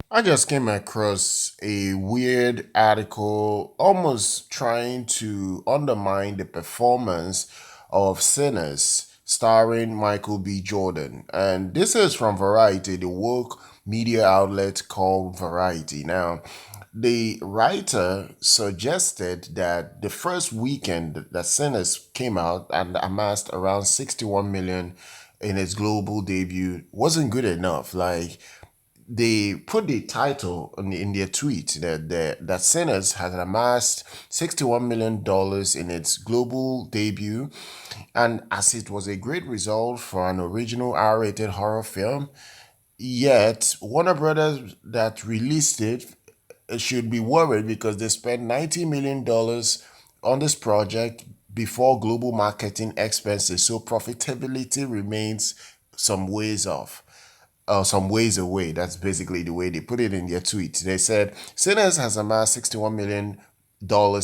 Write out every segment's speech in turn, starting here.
I just came across a weird article almost trying to undermine the performance of Sinners, starring Michael B. Jordan. And this is from Variety, the woke media outlet called Variety. Now, the writer suggested that the first weekend that Sinners came out and amassed around 61 million in its global debut wasn't good enough. Like, they put the title in their tweet that Sinners has amassed $61 million in its global debut, and as it was a great result for an original R-rated horror film, yet Warner Brothers that released it should be worried because they spent $90 million on this project before global marketing expenses, so profitability remains some ways off, some ways away. That's basically the way they put it in their tweet. They said Sinners has amassed $61 million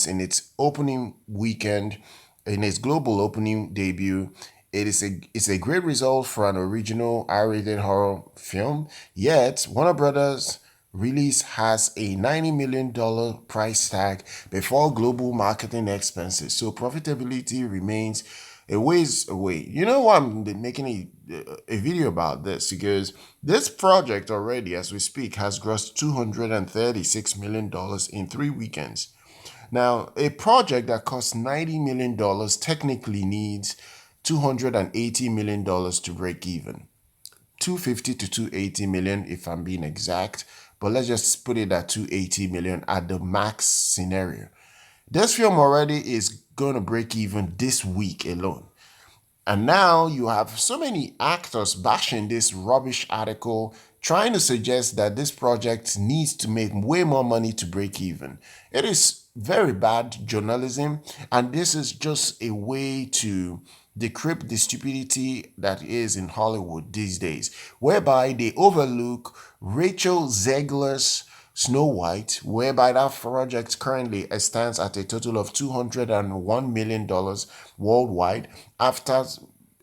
in its opening weekend, in its global opening debut. It's a great result for an original R-rated horror film. Yet Warner Brothers release has a $90 million price tag before global marketing expenses, so profitability remains a ways away. You know why I'm making a video about this? Because this project already, as we speak, has grossed $236 million in 3 weekends. Now, a project that costs $90 million technically needs $280 million to break even. 250 to 280 million if I'm being exact, but let's just put it at 280 million at the max scenario. This film already is going to break even this week alone. And now you have so many actors bashing this rubbish article, trying to suggest that this project needs to make way more money to break even. It is very bad journalism, and this is just a way to decrypt the stupidity that is in Hollywood these days, whereby they overlook Rachel Zegler's Snow White, whereby that project currently stands at a total of $201 million worldwide after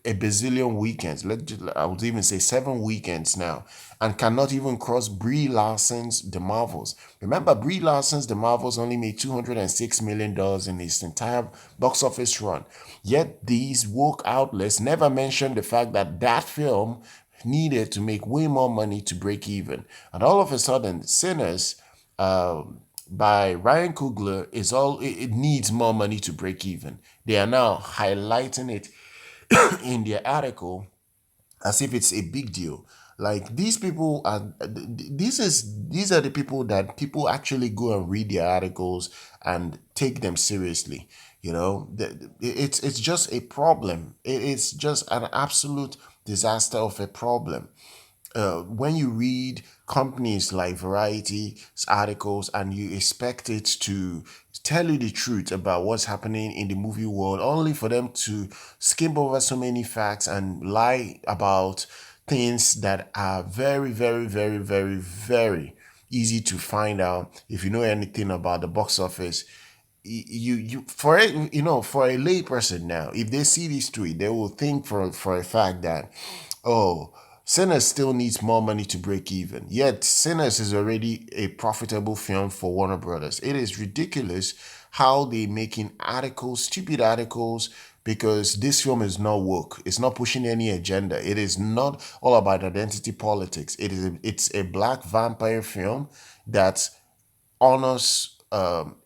a bazillion weekends. I would even say 7 weekends now, and cannot even cross Brie Larson's The Marvels. Remember, Brie Larson's The Marvels only made $206 million in its entire box office run. Yet these woke outlets never mentioned the fact that that film needed to make way more money to break even. And all of a sudden, Sinners by Ryan Coogler is all it needs more money to break even. They are now highlighting it in their article as if it's a big deal. Like these people are, these are the people that people actually go and read their articles and take them seriously. It's just a problem. It's just an absolute disaster of a problem. When you read companies like Variety's articles and you expect it to tell you the truth about what's happening in the movie world, only for them to skim over so many facts and lie about things that are very, very, very, very, very easy to find out if you know anything about the box office. You for it, for a lay person now, if they see this tweet, they will think for a fact that, oh, Sinners still needs more money to break even. Yet Sinners is already a profitable film for Warner Brothers. It is ridiculous how they making articles, stupid articles, because this film is not woke. It's not pushing any agenda. It is not all about identity politics. It's a black vampire film that honors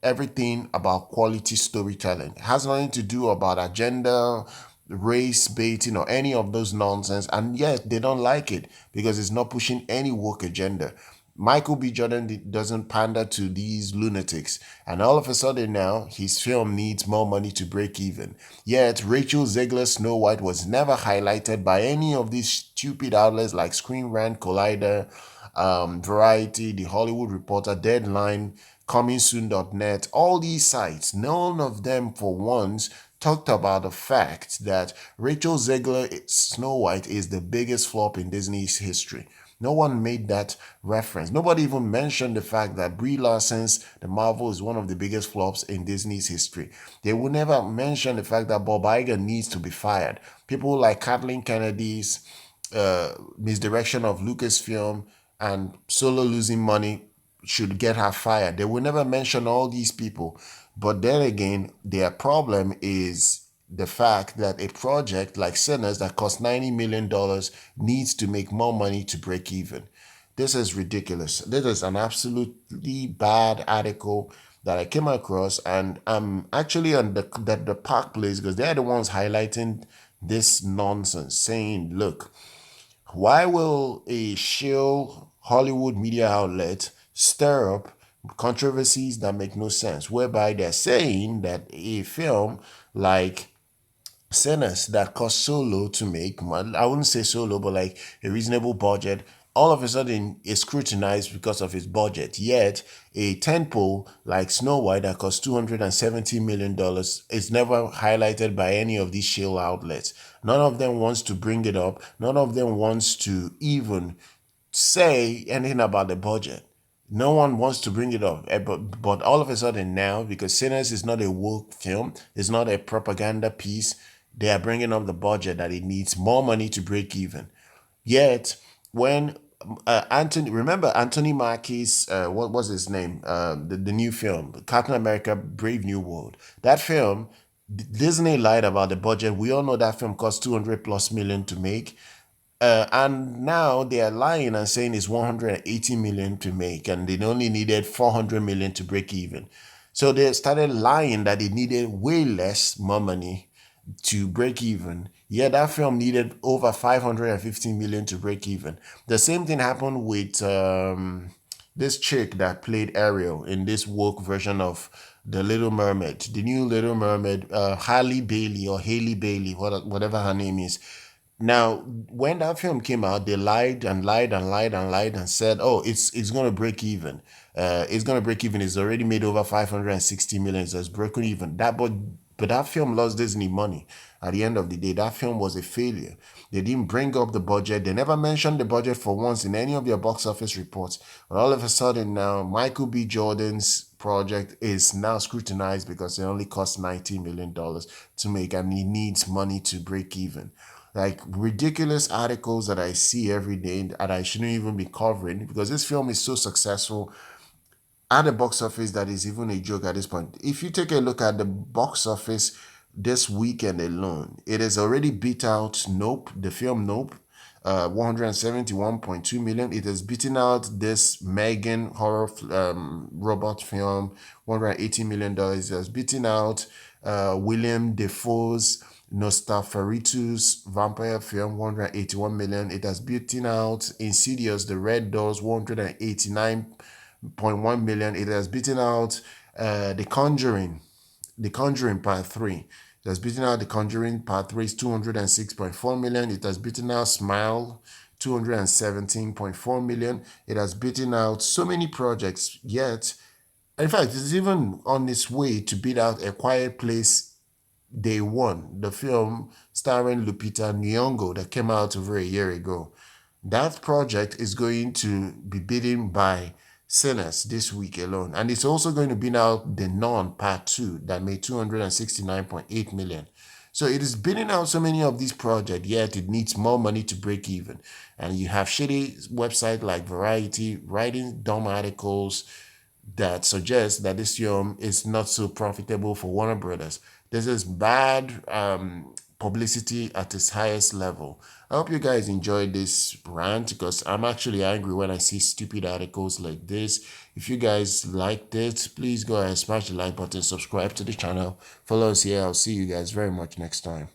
everything about quality storytelling. It has nothing to do about agenda, race baiting, or any of those nonsense. And yet they don't like it because it's not pushing any woke agenda. Michael B. Jordan doesn't pander to these lunatics. And all of a sudden now, his film needs more money to break even. Yet, Rachel Zegler's Snow White was never highlighted by any of these stupid outlets like Screen Rant, Collider, Variety, The Hollywood Reporter, Deadline, ComingSoon.net, all these sites. None of them, for once, talked about the fact that Rachel Zegler's Snow White is the biggest flop in Disney's history. No one made that reference. Nobody even mentioned the fact that Brie Larson's The Marvel is one of the biggest flops in Disney's history. They will never mention the fact that Bob Iger needs to be fired. People like Kathleen Kennedy's misdirection of Lucasfilm and Solo losing money should get her fired. They will never mention all these people. But then again, their problem is the fact that a project like Sinners that cost $90 million needs to make more money to break even. This is ridiculous. This is an absolutely bad article that I came across, and I'm actually on the Park Place because they're the ones highlighting this nonsense, saying, look, why will a shill Hollywood media outlet stir up controversies that make no sense, whereby they're saying that a film like Sinners that cost so low to make, I wouldn't say so low, but like a reasonable budget, all of a sudden is scrutinized because of its budget. Yet a tentpole like Snow White that cost $270 million is never highlighted by any of these shill outlets. None of them wants to bring it up. None of them wants to even say anything about the budget. No one wants to bring it up. But all of a sudden now, because Sinners is not a woke film, it's not a propaganda piece, they are bringing up the budget that it needs more money to break even. Yet, when remember Anthony Mackie's, what was his name? The new film, Captain America Brave New World. That film, Disney lied about the budget. We all know that film cost 200 plus million to make. And now they are lying and saying it's 180 million to make, and they only needed 400 million to break even. So they started lying that they needed way less more money to break even. Yeah, that film needed over 550 million to break even. The same thing happened with this chick that played Ariel in this woke version of The Little Mermaid, the new Little Mermaid, Halle Bailey or Hailee Bailey, whatever her name is. Now, when that film came out, they lied and lied and lied and lied and said, "Oh, it's gonna break even. It's gonna break even. It's already made over 560 million. So it's broken even." But that film lost Disney money. At the end of the day, that film was a failure. They didn't bring up the budget. They never mentioned the budget for once in any of their box office reports. But all of a sudden now, Michael B. Jordan's project is now scrutinized because it only cost $90 million to make, and he needs money to break even. Like ridiculous articles that I see every day that I shouldn't even be covering because this film is so successful at the box office that is even a joke at this point. If you take a look at the box office this weekend alone, it has already beat out Nope, the film Nope, 171.2 million. It has beaten out this Megan horror robot film, $180 million. It has beaten out William Defoe's Nosferatu's vampire film, 181 million. It has beaten out Insidious, The Red Doors, 189.1 million. It has beaten out The Conjuring Part 3. It has beaten out The Conjuring Part 3's 206.4 million. It has beaten out Smile, 217.4 million. It has beaten out so many projects, yet, in fact, it's even on its way to beat out A Quiet Place Day One, the film starring Lupita Nyong'o that came out over a year ago. That project is going to be beaten by Sinners this week alone. And it's also going to beat out The Nun Part 2 that made 269.8 million. So it is beating out so many of these projects, yet it needs more money to break even. And you have shitty websites like Variety writing dumb articles that suggest that this film is not so profitable for Warner Brothers. This is bad publicity at its highest level. I hope you guys enjoyed this rant because I'm actually angry when I see stupid articles like this. If you guys liked it, please go ahead and smash the like button, subscribe to the channel, follow us here. I'll see you guys very much next time.